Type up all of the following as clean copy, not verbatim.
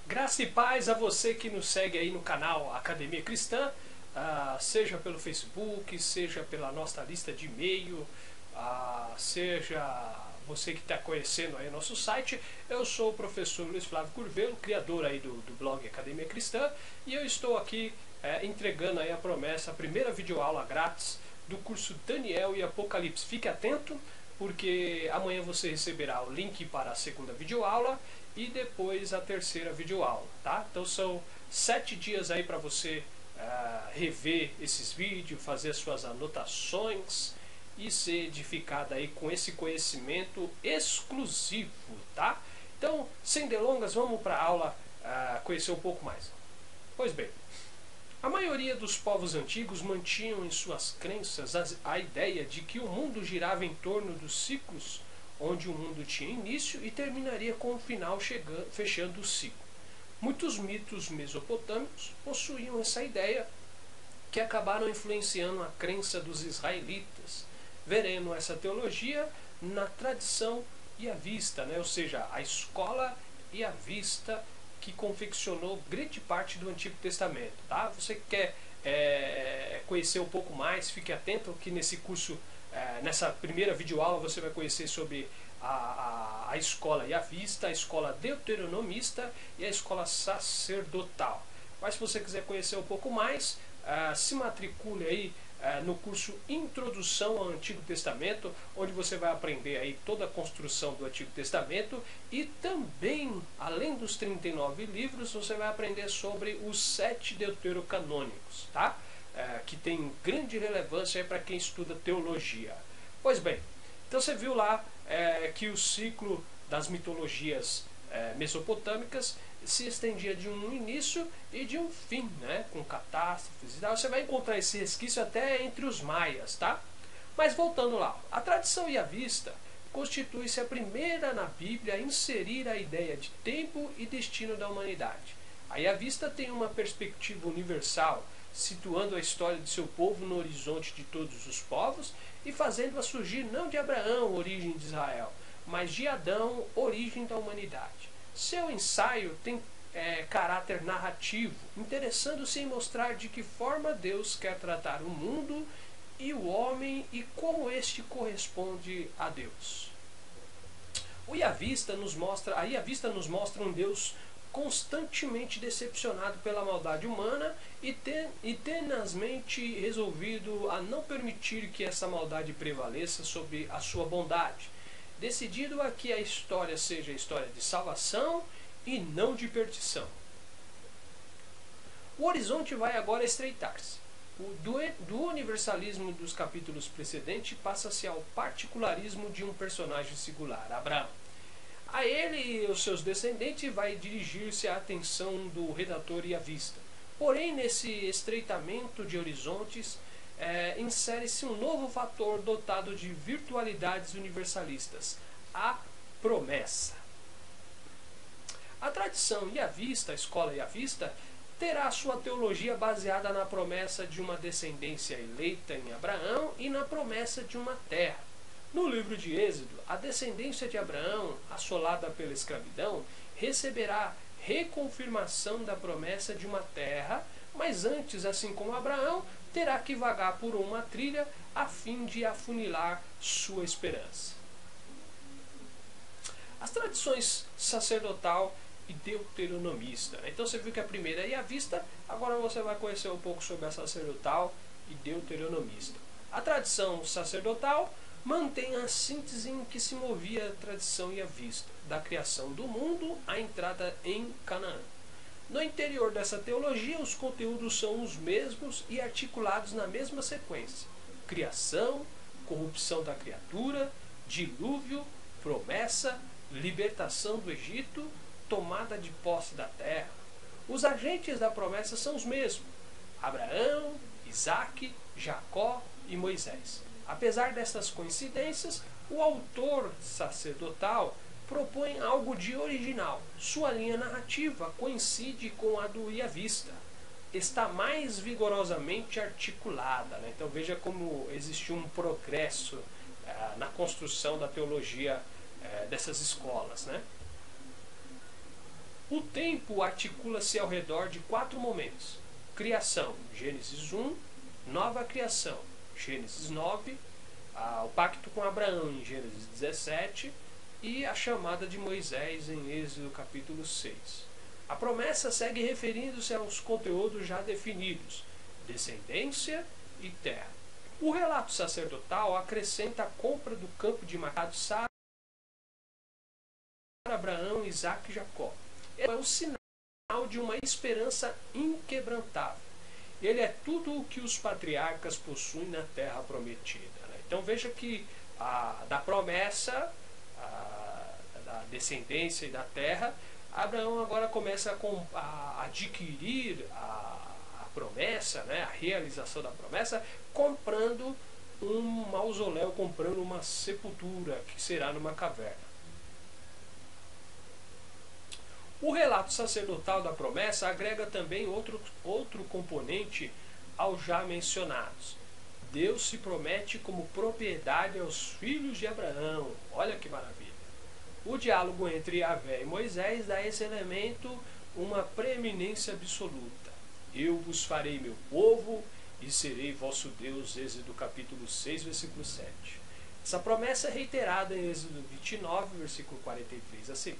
Graça e paz a você que nos segue aí no canal Academia Cristã, seja pelo Facebook, seja pela nossa lista de e-mail, seja você que está conhecendo aí o nosso site. Eu sou o professor Luiz Flávio Curvelo, criador aí do blog Academia Cristã, e eu estou aqui entregando aí a promessa, a primeira videoaula grátis do curso Daniel e Apocalipse. Fique atento, porque amanhã você receberá o link para a segunda videoaula e depois a terceira videoaula, tá? Então são 7 dias aí para você rever esses vídeos, fazer as suas anotações e ser edificado aí com esse conhecimento exclusivo, tá? Então, sem delongas, vamos para a aula conhecer um pouco mais. Pois bem, a maioria dos povos antigos mantinham em suas crenças a ideia de que o mundo girava em torno dos ciclos, onde o mundo tinha início e terminaria com o final fechando o ciclo. Muitos mitos mesopotâmicos possuíam essa ideia, que acabaram influenciando a crença dos israelitas. Veremos essa teologia na tradição yavista, né? Ou seja, a escola yavista que confeccionou grande parte do Antigo Testamento. Tá? Você que quer conhecer um pouco mais, fique atento que nesse curso, nessa primeira videoaula, você vai conhecer sobre a escola yavista, a escola deuteronomista e a escola sacerdotal. Mas se você quiser conhecer um pouco mais, se matricule aí no curso Introdução ao Antigo Testamento, onde você vai aprender aí toda a construção do Antigo Testamento e também, além dos 39 livros, você vai aprender sobre os 7 deuterocanônicos, tá? Que tem grande relevância para quem estuda teologia. Pois bem, então você viu lá que o ciclo das mitologias mesopotâmicas se estendia de um início e de um fim, né, com catástrofes e tal. Você vai encontrar esse resquício até entre os maias, tá? Mas voltando lá, a tradição yavista constitui-se a primeira na Bíblia a inserir a ideia de tempo e destino da humanidade. A yavista tem uma perspectiva universal, situando a história de seu povo no horizonte de todos os povos e fazendo-a surgir não de Abraão, origem de Israel, mas de Adão, origem da humanidade. Seu ensaio tem caráter narrativo, interessando-se em mostrar de que forma Deus quer tratar o mundo e o homem e como este corresponde a Deus. A yavista nos mostra um Deus constantemente decepcionado pela maldade humana e tenazmente resolvido a não permitir que essa maldade prevaleça sobre a sua bondade, decidido a que a história seja a história de salvação e não de perdição. O horizonte vai agora estreitar-se. Do universalismo dos capítulos precedentes passa-se ao particularismo de um personagem singular, Abraão. A ele e os seus descendentes vai dirigir-se a atenção do redator yavista. Porém, nesse estreitamento de horizontes, insere-se um novo fator dotado de virtualidades universalistas, a promessa. A tradição yavista, a escola yavista, terá sua teologia baseada na promessa de uma descendência eleita em Abraão e na promessa de uma terra. No livro de Êxodo, a descendência de Abraão, assolada pela escravidão, receberá reconfirmação da promessa de uma terra, mas antes, assim como Abraão, terá que vagar por uma trilha a fim de afunilar sua esperança. As tradições sacerdotal e deuteronomista. Então você viu que a primeira é yavista, agora você vai conhecer um pouco sobre a sacerdotal e deuteronomista. A tradição sacerdotal mantém a síntese em que se movia a tradição yavista, da criação do mundo à entrada em Canaã. No interior dessa teologia, os conteúdos são os mesmos e articulados na mesma sequência: criação, corrupção da criatura, dilúvio, promessa, libertação do Egito, tomada de posse da terra. Os agentes da promessa são os mesmos: Abraão, Isaque, Jacó e Moisés. Apesar dessas coincidências, o autor sacerdotal propõe algo de original. Sua linha narrativa coincide com a do yavista. Está mais vigorosamente articulada, né? Então veja como existiu um progresso na construção da teologia dessas escolas, né? O tempo articula-se ao redor de 4 momentos: criação, Gênesis 1, nova criação, Gênesis 9, o pacto com Abraão em Gênesis 17 e a chamada de Moisés em Êxodo capítulo 6. A promessa segue referindo-se aos conteúdos já definidos: descendência e terra. O relato sacerdotal acrescenta a compra do campo de Macado Sara, Abraão, Isaac e Jacó. É o sinal de uma esperança inquebrantável. Ele é tudo o que os patriarcas possuem na terra prometida. Né? Então veja que da promessa, da descendência e da terra, Abraão agora começa a adquirir a promessa, né? A realização da promessa, comprando um mausoléu, comprando uma sepultura que será numa caverna. O relato sacerdotal da promessa agrega também outro componente aos já mencionados. Deus se promete como propriedade aos filhos de Abraão. Olha que maravilha. O diálogo entre Yahvé e Moisés dá a esse elemento uma preeminência absoluta. Eu vos farei meu povo e serei vosso Deus. Êxodo capítulo 6, versículo 7. Essa promessa é reiterada em Êxodo 29, versículo 43 a seguir.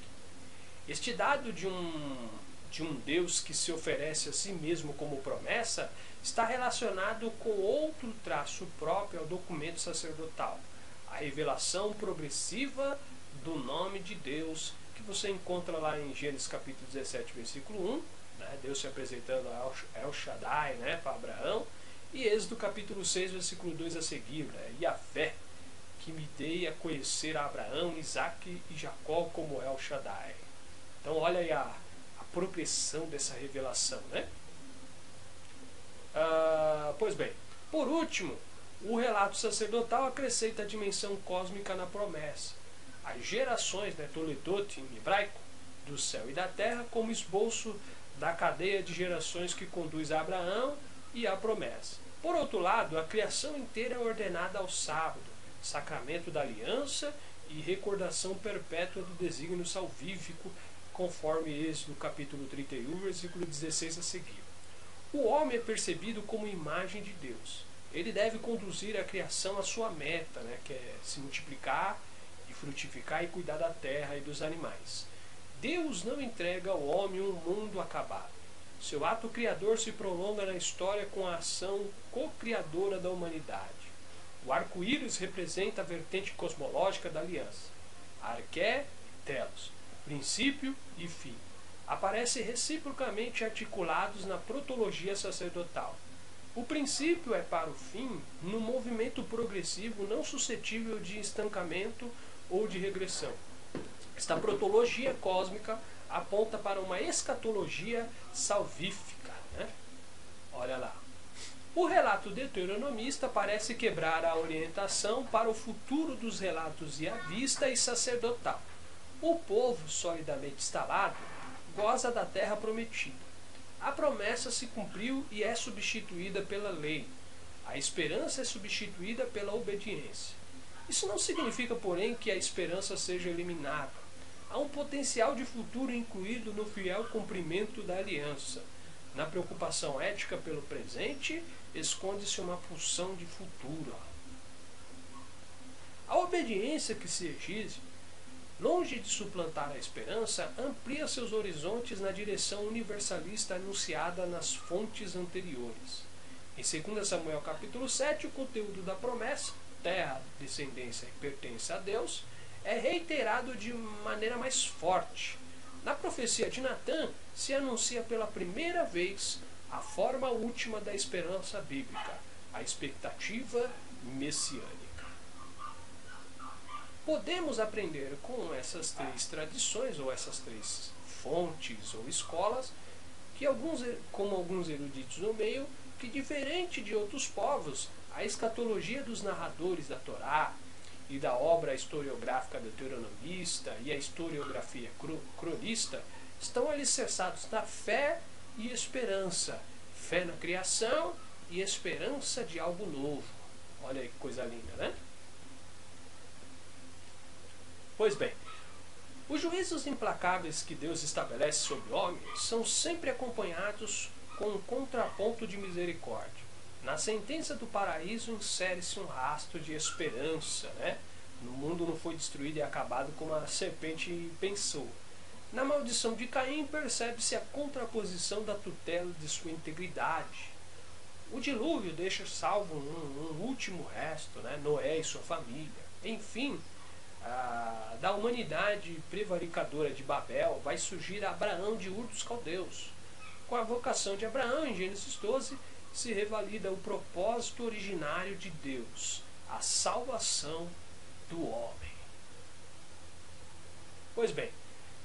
Este dado de um Deus que se oferece a si mesmo como promessa está relacionado com outro traço próprio ao documento sacerdotal: a revelação progressiva do nome de Deus, que você encontra lá em Gênesis capítulo 17, versículo 1, né, Deus se apresentando a El Shaddai, né, para Abraão, e Êxodo capítulo 6, versículo 2 a seguir, né, Yahvé, que me dei a conhecer a Abraão, Isaac e Jacó como El Shaddai. Então olha aí a progressão dessa revelação, né? Pois bem, por último, o relato sacerdotal acrescenta a dimensão cósmica na promessa. As gerações, né, Toledot em hebraico, do céu e da terra, como esboço da cadeia de gerações que conduz a Abraão e à promessa. Por outro lado, a criação inteira é ordenada ao sábado, sacramento da aliança e recordação perpétua do desígnio salvífico, conforme Êxodo capítulo 31, versículo 16 a seguir. O homem é percebido como imagem de Deus. Ele deve conduzir a criação à sua meta, né, que é se multiplicar e frutificar e cuidar da terra e dos animais. Deus não entrega ao homem um mundo acabado. Seu ato criador se prolonga na história com a ação co-criadora da humanidade. O arco-íris representa a vertente cosmológica da aliança. Arqué e Telos, princípio e fim, aparecem reciprocamente articulados na protologia sacerdotal. O princípio é para o fim num movimento progressivo não suscetível de estancamento ou de regressão. Esta protologia cósmica aponta para uma escatologia salvífica. Né? Olha lá. O relato deuteronomista parece quebrar a orientação para o futuro dos relatos yavista e sacerdotal. O povo, solidamente instalado, goza da terra prometida. A promessa se cumpriu e é substituída pela lei. A esperança é substituída pela obediência. Isso não significa, porém, que a esperança seja eliminada. Há um potencial de futuro incluído no fiel cumprimento da aliança. Na preocupação ética pelo presente, esconde-se uma pulsão de futuro. A obediência que se exige, longe de suplantar a esperança, amplia seus horizontes na direção universalista anunciada nas fontes anteriores. Em 2 Samuel capítulo 7, o conteúdo da promessa, terra, descendência e pertence a Deus, é reiterado de maneira mais forte. Na profecia de Natã, se anuncia pela primeira vez a forma última da esperança bíblica, a expectativa messiânica. Podemos aprender com essas 3 tradições, ou essas 3 fontes ou escolas, que como alguns eruditos no meio, que diferente de outros povos, a escatologia dos narradores da Torá e da obra historiográfica deuteronomista e a historiografia cronista estão alicerçados na fé e esperança. Fé na criação e esperança de algo novo. Olha aí que coisa linda, né? Pois bem, Os juízos implacáveis que Deus estabelece sobre o homem são sempre acompanhados com um contraponto de misericórdia. Na sentença do paraíso insere-se um rastro de esperança, né? O mundo não foi destruído e acabado como a serpente pensou. Na maldição de Caim percebe-se a contraposição da tutela de sua integridade. O dilúvio deixa salvo um último resto, né? Noé e sua família. Enfim, da humanidade prevaricadora de Babel vai surgir Abraão de Ur dos Caldeus. Com a vocação de Abraão, em Gênesis 12, se revalida o propósito originário de Deus, a salvação do homem. Pois bem,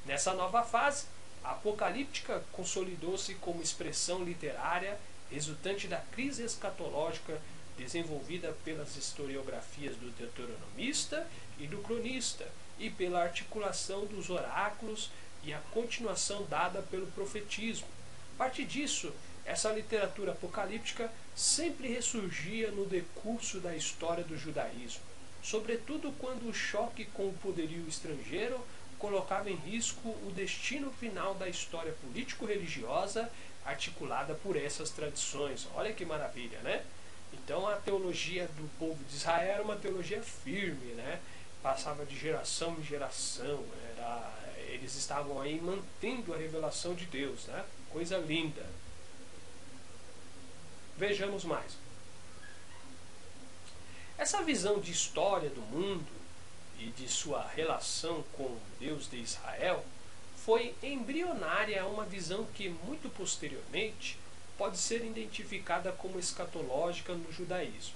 nessa nova fase, a apocalíptica consolidou-se como expressão literária resultante da crise escatológica desenvolvida pelas historiografias do deuteronomista e do cronista, e pela articulação dos oráculos e a continuação dada pelo profetismo. A partir disso, essa literatura apocalíptica sempre ressurgia no decurso da história do judaísmo, sobretudo quando o choque com o poderio estrangeiro colocava em risco o destino final da história político-religiosa articulada por essas tradições. Olha que maravilha, né? Então a teologia do povo de Israel era uma teologia firme, né? Passava de geração em geração, eles estavam aí mantendo a revelação de Deus, né? Coisa linda. Vejamos mais. Essa visão de história do mundo e de sua relação com o Deus de Israel foi embrionária a uma visão que, muito posteriormente, pode ser identificada como escatológica no judaísmo.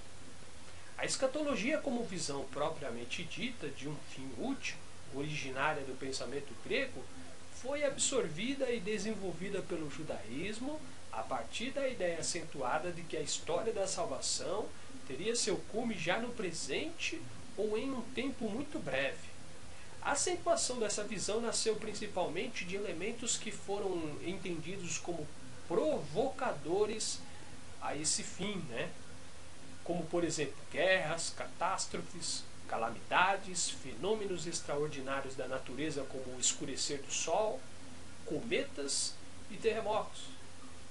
A escatologia como visão propriamente dita de um fim último, originária do pensamento grego, foi absorvida e desenvolvida pelo judaísmo a partir da ideia acentuada de que a história da salvação teria seu cume já no presente ou em um tempo muito breve. A acentuação dessa visão nasceu principalmente de elementos que foram entendidos como provocadores a esse fim, né? Como, por exemplo, guerras, catástrofes, calamidades, fenômenos extraordinários da natureza como o escurecer do sol, cometas e terremotos.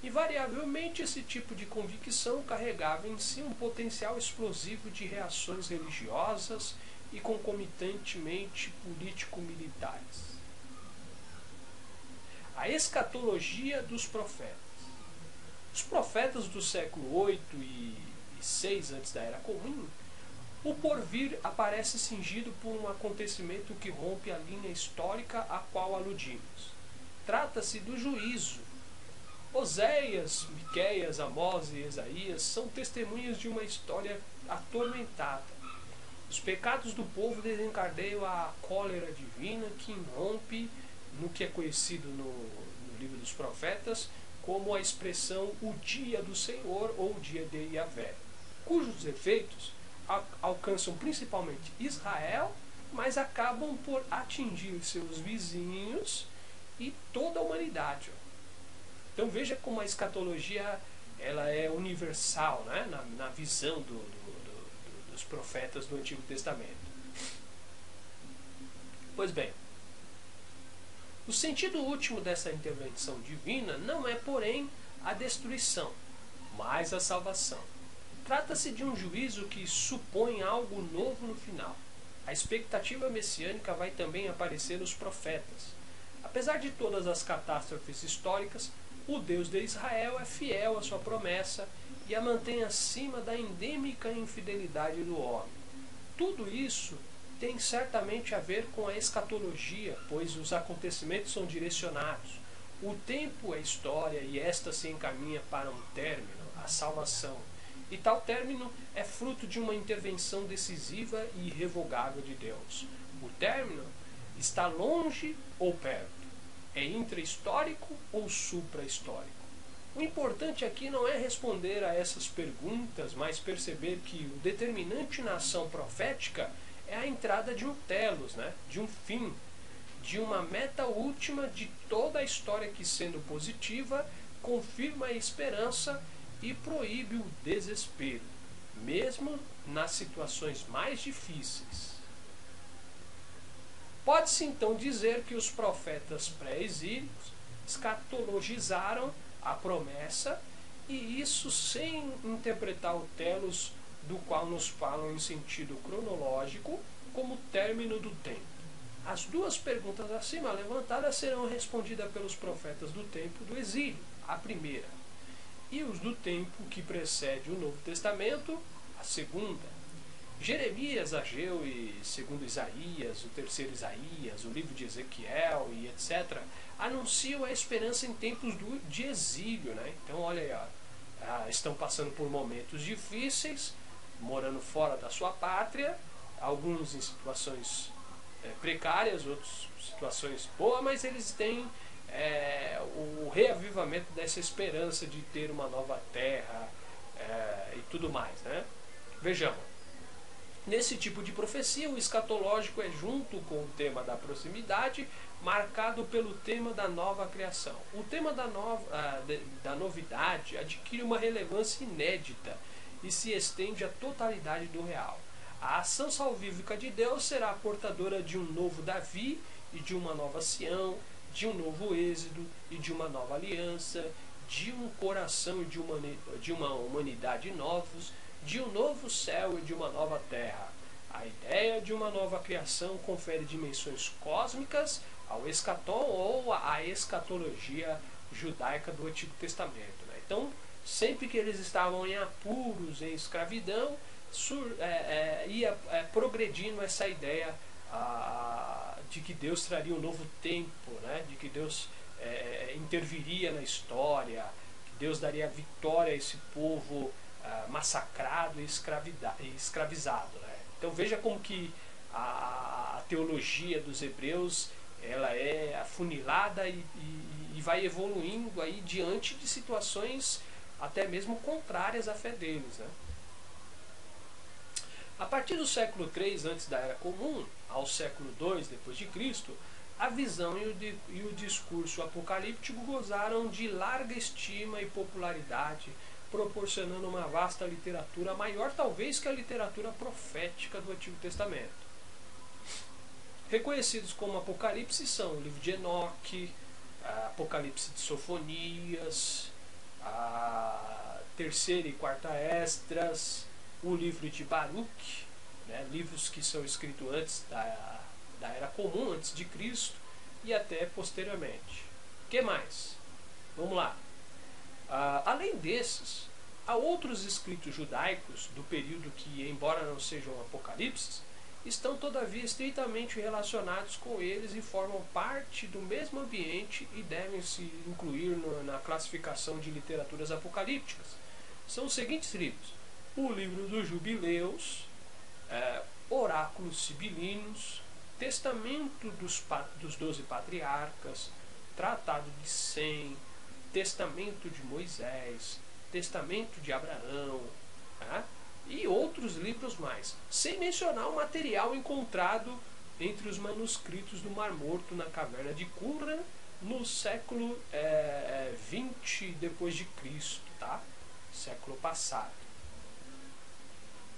Invariavelmente, esse tipo de convicção carregava em si um potencial explosivo de reações religiosas e concomitantemente político-militares. A escatologia dos profetas. Os profetas do século 8 e 6 antes da Era Comum, o porvir aparece cingido por um acontecimento que rompe a linha histórica a qual aludimos. Trata-se do juízo. Oséias, Miqueias, Amós e Isaías são testemunhas de uma história atormentada. Os pecados do povo desencadeiam a cólera divina que irrompe no que é conhecido no livro dos profetas como a expressão o dia do Senhor ou o dia de Yahvé, cujos efeitos alcançam principalmente Israel, mas acabam por atingir seus vizinhos e toda a humanidade. Então veja como a escatologia ela é universal, né? na visão dos profetas do Antigo Testamento. Pois bem, o sentido último dessa intervenção divina não é, porém, a destruição, mas a salvação. Trata-se de um juízo que supõe algo novo no final. A expectativa messiânica vai também aparecer nos profetas. Apesar de todas as catástrofes históricas, o Deus de Israel é fiel à sua promessa e a mantém acima da endêmica infidelidade do homem. Tudo isso tem certamente a ver com a escatologia, pois os acontecimentos são direcionados. O tempo é história e esta se encaminha para um término, a salvação. E tal término é fruto de uma intervenção decisiva e irrevogável de Deus. O término está longe ou perto, é intra-histórico ou supra-histórico. O importante aqui não é responder a essas perguntas, mas perceber que o determinante na ação profética é a entrada de um telos, né? De um fim, de uma meta última de toda a história que, sendo positiva, confirma a esperança e proíbe o desespero, mesmo nas situações mais difíceis. Pode-se então dizer que os profetas pré-exílios escatologizaram a promessa, e isso sem interpretar o telos, do qual nos falam em sentido cronológico, como término do tempo. As duas perguntas acima levantadas serão respondidas pelos profetas do tempo do exílio, a primeira, e os do tempo que precede o Novo Testamento, a segunda. Jeremias, Ageu e segundo Isaías, o terceiro Isaías, o livro de Ezequiel e etc., anunciam a esperança em tempos de exílio. Né? Então, olha aí, estão passando por momentos difíceis, morando fora da sua pátria, alguns em situações precárias, outros em situações boas, mas eles têm o reavivamento dessa esperança de ter uma nova terra e tudo mais. Né? Vejamos. Nesse tipo de profecia, o escatológico é junto com o tema da proximidade, marcado pelo tema da nova criação. O tema da novidade adquire uma relevância inédita e se estende à totalidade do real. A ação salvífica de Deus será portadora de um novo Davi e de uma nova Sião, de um novo Êxodo e de uma nova aliança, de um coração e de uma humanidade novos, de um novo céu e de uma nova terra. A ideia de uma nova criação confere dimensões cósmicas ao escatom ou à escatologia judaica do Antigo Testamento. Né? Então, sempre que eles estavam em apuros, em escravidão, ia progredindo essa ideia de que Deus traria um novo tempo, né? De que Deus interviria na história, que Deus daria vitória a esse povo massacrado e escravizado. Né? Então veja como que a teologia dos hebreus ela é afunilada e vai evoluindo aí diante de situações até mesmo contrárias à fé deles. Né? A partir do século III antes da Era Comum ao século II depois de Cristo, a visão e o discurso apocalíptico gozaram de larga estima e popularidade, proporcionando uma vasta literatura, maior talvez que a literatura profética do Antigo Testamento. Reconhecidos como Apocalipse são o livro de Enoque, Apocalipse de Sofonias, a terceira e quarta Esdras, o livro de Baruque, né, livros que são escritos antes da Era Comum, antes de Cristo e até posteriormente. O que mais? Vamos lá. Além desses, há outros escritos judaicos do período que, embora não sejam apocalipses, estão todavia estritamente relacionados com eles e formam parte do mesmo ambiente e devem se incluir na classificação de literaturas apocalípticas. São os seguintes livros: o livro dos Jubileus, Oráculos Sibilinos, Testamento dos 12 Patriarcas, Tratado de Sem, Testamento de Moisés, Testamento de Abraão, e outros livros mais, sem mencionar o material encontrado entre os manuscritos do Mar Morto na caverna de Qumran no século 20 depois de Cristo, tá? Século passado.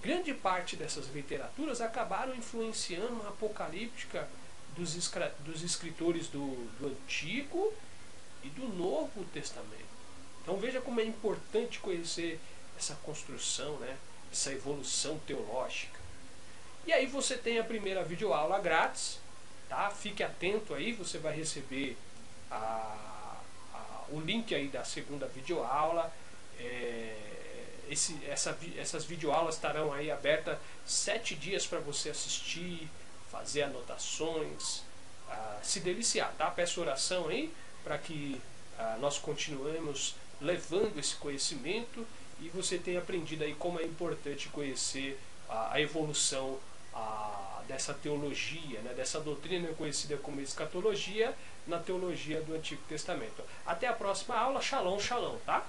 Grande parte dessas literaturas acabaram influenciando a apocalíptica dos escritores do Antigo e do Novo Testamento. Então veja como é importante conhecer essa construção, né? Essa evolução teológica. E aí você tem a primeira videoaula grátis, tá? Fique atento aí, você vai receber o link aí da segunda videoaula. Essas videoaulas estarão aí abertas 7 dias para você assistir, fazer anotações, se deliciar, tá? Peço oração aí para que nós continuemos levando esse conhecimento e você tenha aprendido aí como é importante conhecer a evolução dessa teologia, né? Dessa doutrina conhecida como escatologia na teologia do Antigo Testamento. Até a próxima aula. Shalom, shalom, tá?